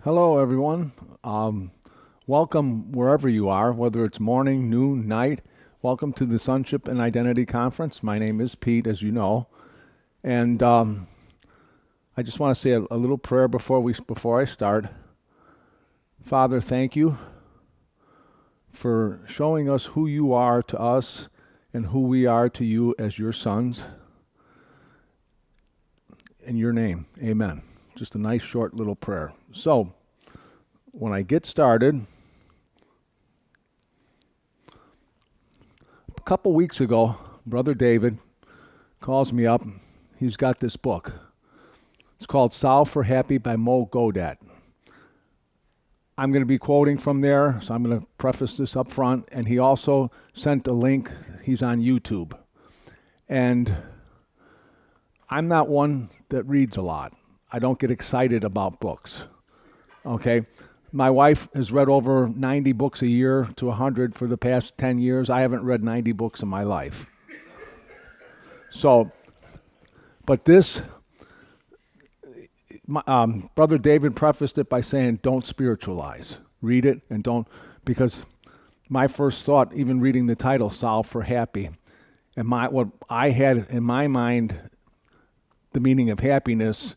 Hello, everyone. Welcome wherever you are, whether it's morning, noon, night. Welcome to the Sonship and Identity Conference. My name is Pete, as you know, and I just want to say a little prayer before I start. Father, thank you for showing us who you are to us and who we are to you as your sons. In your name, amen. Just a nice short little prayer. So, when I get started, a couple weeks ago, Brother David calls me up. He's got this book. It's called Solve for Happy by Mo Godat. I'm going to be quoting from there, so I'm going to preface this up front. And he also sent a link. He's on YouTube. And I'm not one that reads a lot. I don't get excited about books. Okay? My wife has read over 90 books a year to 100 for the past 10 years. I haven't read 90 books in my life. So, but this, Brother David prefaced it by saying, don't spiritualize. Read it and don't, because my first thought, even reading the title, Solve for Happy, and what I had in my mind, the meaning of happiness,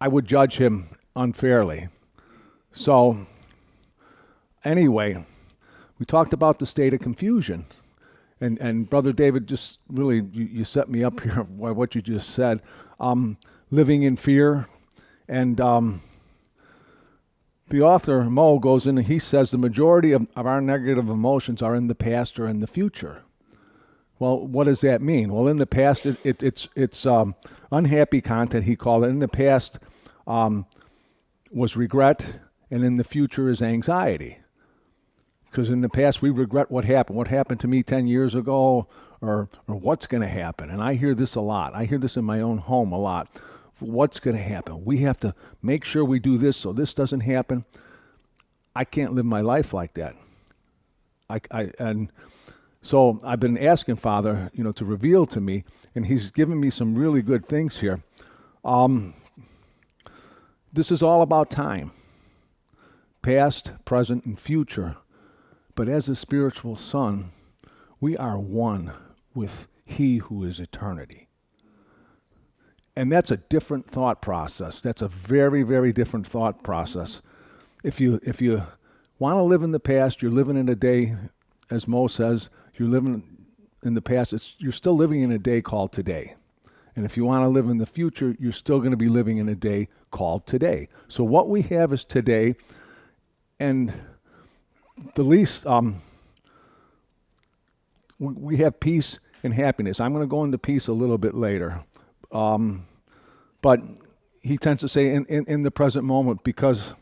I would judge him unfairly. So, anyway, we talked about the state of confusion. And Brother David, just really, you set me up here by what you just said. Living in fear. And the author, Mo, goes in and he says the majority of our negative emotions are in the past or in the future. Well, what does that mean? Well, in the past, it's unhappy content, he called it. In the past was regret, and in the future is anxiety. Because in the past, we regret what happened to me 10 years ago, or what's going to happen. And I hear this a lot. I hear this in my own home a lot. What's going to happen? We have to make sure we do this so this doesn't happen. I can't live my life like that. So I've been asking Father, to reveal to me, and He's given me some really good things here. This is all about time, past, present, and future. But as a spiritual son, we are one with He who is eternity. And that's a different thought process. That's a very, very different thought process. If you want to live in the past, you're living in a day, as Mo says, you're living in the past, you're still living in a day called today. And if you want to live in the future, you're still going to be living in a day called today. So what we have is today, and the least, we have peace and happiness. I'm going to go into peace a little bit later. But he tends to say in the present moment, because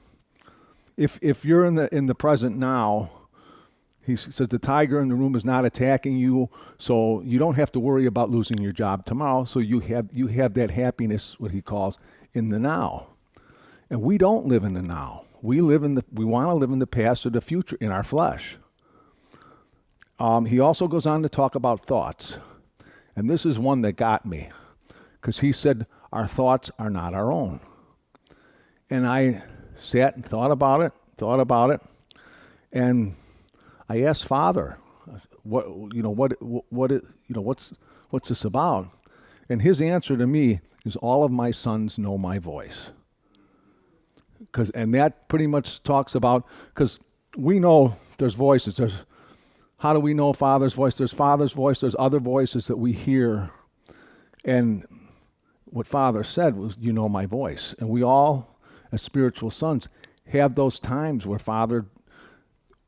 if you're in the present now, he says the tiger in the room is not attacking you, so you don't have to worry about losing your job tomorrow. So you have that happiness, what he calls, in the now. And we don't live in the now. We want to live in the past or the future in our flesh. He also goes on to talk about thoughts. And this is one that got me, because he said our thoughts are not our own. And I sat and thought about it, and I asked Father, what's this about? And his answer to me is, all of my sons know my voice. And that pretty much talks about, because we know there's voices. How do we know Father's voice? There's Father's voice. There's other voices that we hear. And what Father said was, you know my voice. And we all, as spiritual sons, have those times where Father,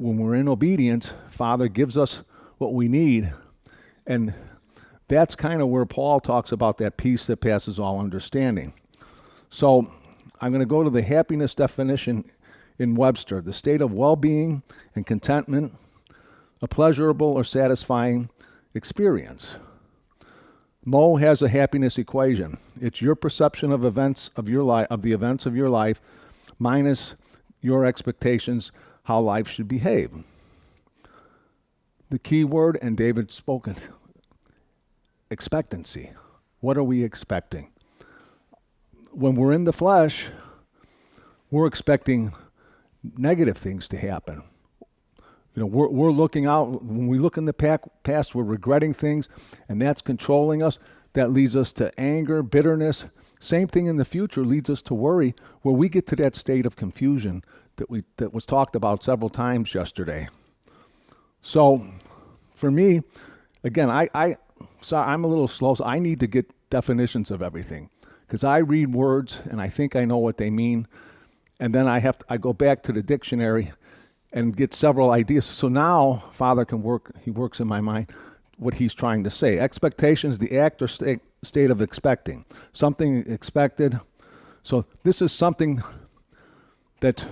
when we're in obedience, Father gives us what we need. And that's kind of where Paul talks about that peace that passes all understanding. So I'm going to go to the happiness definition in Webster: the state of well-being and contentment, a pleasurable or satisfying experience. Mo has a happiness equation. It's your perception of events of your life, of the events of your life, minus your expectations how life should behave. The key word, and David spoke it, expectancy. What are we expecting? when we're in the flesh, we're expecting negative things to happen. We're looking out. When we look in the past, we're regretting things, and that's controlling us. That leads us to anger, bitterness. Same thing in the future leads us to worry, where we get to that state of confusion that was talked about several times yesterday. So, for me, again, I'm a little slow, so I need to get definitions of everything, because I read words and I think I know what they mean, and then I go back to the dictionary and get several ideas. So now Father he works in my mind what he's trying to say. Expectation is the act or state of expecting. Something expected. So this is something that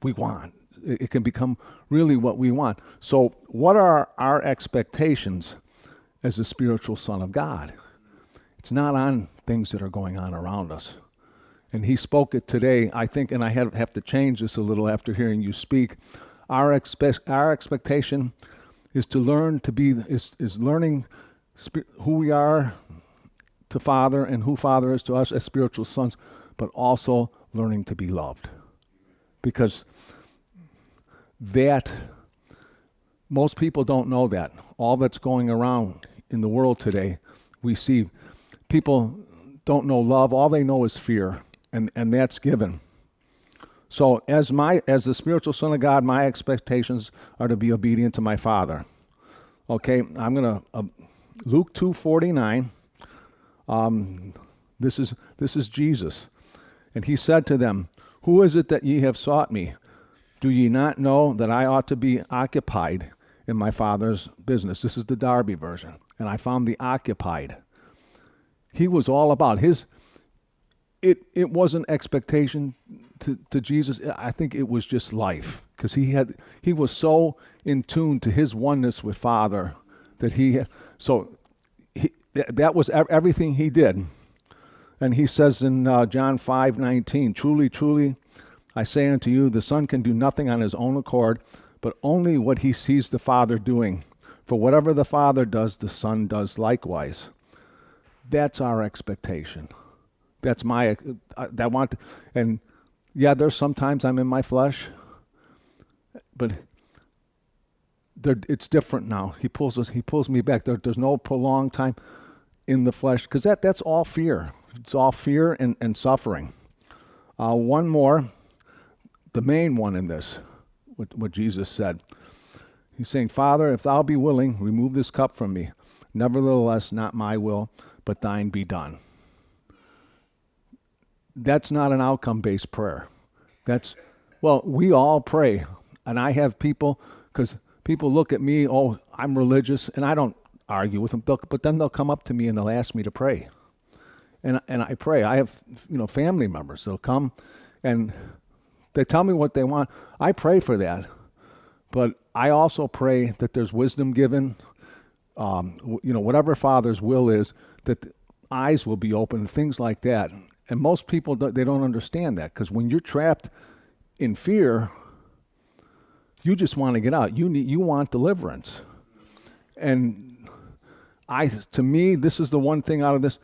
we want. It can become really what we want. So what are our expectations as a spiritual son of God? It's not on things that are going on around us. And he spoke it today, I think, and I have to change this a little after hearing you speak. Our expectation is to learn to be, is learning who we are to Father and who Father is to us as spiritual sons, but also learning to be loved. Because that, most people don't know that. All that's going around in the world today, we see people don't know love. All they know is fear, and that's given. So as the spiritual son of God, my expectations are to be obedient to my Father. Okay, I'm going to, Luke 2:49, this is Jesus. And he said to them, "Who is it that ye have sought me? Do ye not know that I ought to be occupied in my Father's business?" This is the Darby version. And I found the occupied. He was all about it wasn't expectation to Jesus. I think it was just life, because he was so in tune to his oneness with Father that that was everything he did. And he says in John 5:19, "Truly, truly, I say unto you, the Son can do nothing on his own accord, but only what he sees the Father doing. For whatever the Father does, the Son does likewise." That's our expectation. That's and yeah, there's sometimes I'm in my flesh, but it's different now. He pulls me back. There's no prolonged time in the flesh, because that's all fear. It's all fear and suffering. One more, the main one in this, what Jesus said. He's saying, "Father, if thou be willing, remove this cup from me. Nevertheless, not my will, but thine be done." That's not an outcome-based prayer. We all pray. And I have people, because people look at me, oh, I'm religious, and I don't argue with them, but then they'll come up to me and they'll ask me to pray. And I pray. I have family members. They'll come and they tell me what they want. I pray for that. But I also pray that there's wisdom given, whatever Father's will is, that the eyes will be open, things like that. And most people, they don't understand that, because when you're trapped in fear, you just want to get out. You want deliverance. And to me, this is the one thing out of this.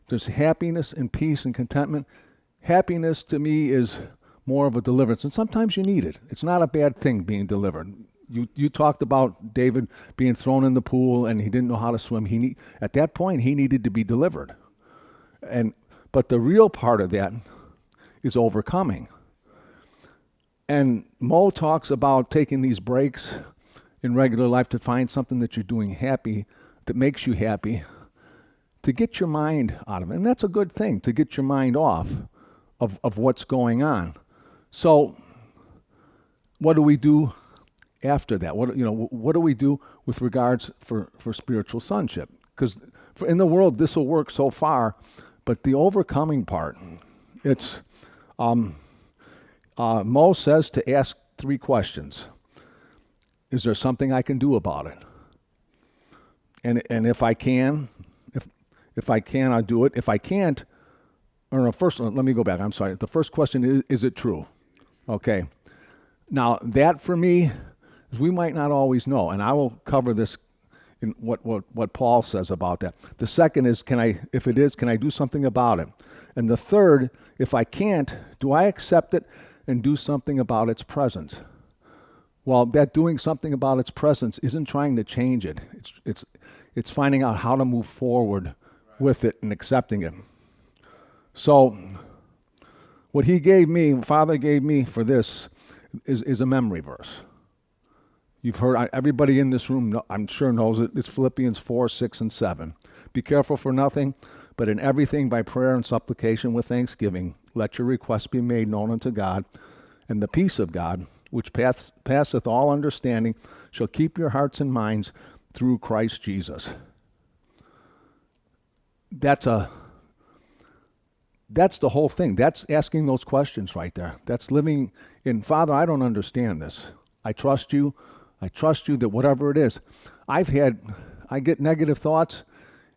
There's happiness and peace and contentment. Happiness to me is more of a deliverance, and sometimes you need it. It's not a bad thing being delivered. You talked about David being thrown in the pool and he didn't know how to swim. At that point, he needed to be delivered. But the real part of that is overcoming. And Mo talks about taking these breaks in regular life to find something that you're doing happy, that makes you happy, to get your mind out of it. And that's a good thing, to get your mind off of what's going on. So what do we do after that? What do we do with regards for spiritual sonship? Because in the world, this will work so far, but the overcoming part, it's, Mo says to ask 3 questions. Is there something I can do about it? And if I can, if I can, I'll do it. If I can't, first, let me go back. I'm sorry. The first question is it true? Okay. Now, that for me is we might not always know, and I will cover this in what Paul says about that. The second is, can I do something about it? And the third, if I can't, do I accept it and do something about its presence? Well, that doing something about its presence isn't trying to change it. It's finding out how to move forward with it and accepting it. So, what he gave me, Father gave me for this, is a memory verse. You've heard, everybody in this room, I'm sure knows it. It's Philippians 4, 6, and 7. Be careful for nothing, but in everything by prayer and supplication with thanksgiving, let your requests be made known unto God, and the peace of God, which passeth all understanding, shall keep your hearts and minds through Christ Jesus. That's the whole thing. That's asking those questions right there. That's living in, Father, I don't understand this. I trust you. I trust you that whatever it is. I get negative thoughts,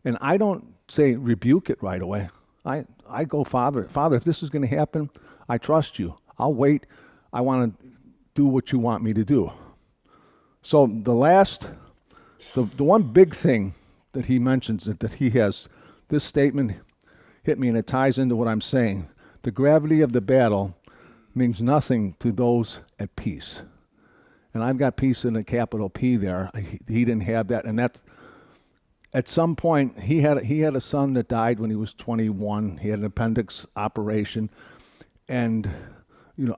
and I don't say rebuke it right away. I go, Father, if this is going to happen, I trust you. I'll wait. I want to do what you want me to do. So the one big thing that he mentions that he has, this statement hit me, and it ties into what I'm saying. The gravity of the battle means nothing to those at peace. And I've got peace in a capital P there. He didn't have that. And that's, at some point, he had a son that died when he was 21. He had an appendix operation. And,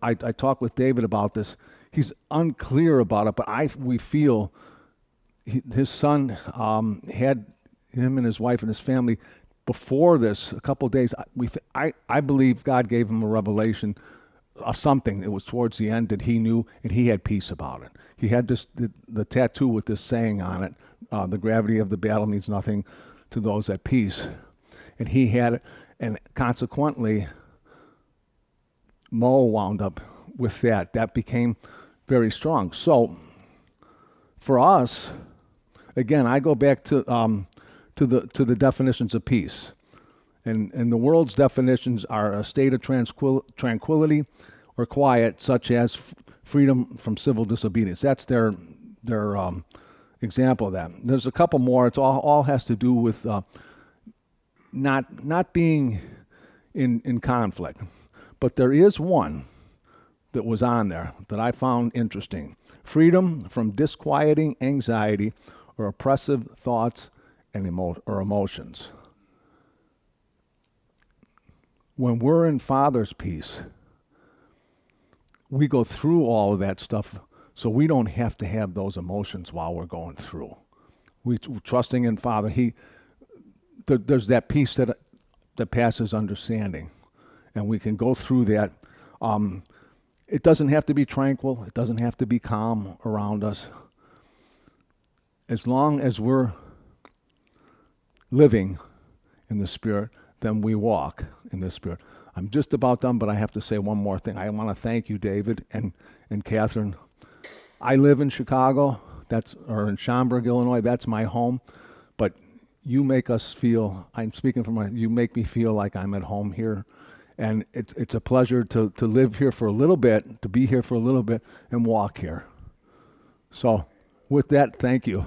I talked with David about this. He's unclear about it, but we feel his son had him and his wife and his family before this, a couple of days. I believe God gave him a revelation of something. It was towards the end that he knew, and he had peace about it. He had the tattoo with this saying on it, the gravity of the battle means nothing to those at peace. And he had it, and consequently, Mo wound up with that. That became very strong. So, for us, again, I go back to the definitions of peace. And the world's definitions are a state of tranquility or quiet, such as freedom from civil disobedience. That's their example of that. There's a couple more. It's all has to do with not being in conflict. But there is one that was on there that I found interesting. Freedom from disquieting anxiety or oppressive thoughts and emotions. When we're in Father's peace, we go through all of that stuff so we don't have to have those emotions while we're going through. We're trusting in Father. There's that peace that passes understanding, and we can go through that. It doesn't have to be tranquil. It doesn't have to be calm around us. As long as we're living in the Spirit, then we walk in the Spirit. I'm just about done, but I have to say one more thing. I want to thank you, David and Catherine. I live in Chicago, or in Schaumburg, Illinois. That's my home. But you make us feel, I'm speaking from you make me feel like I'm at home here. And it's a pleasure to live here for a little bit, to be here for a little bit, and walk here. So with that, thank you.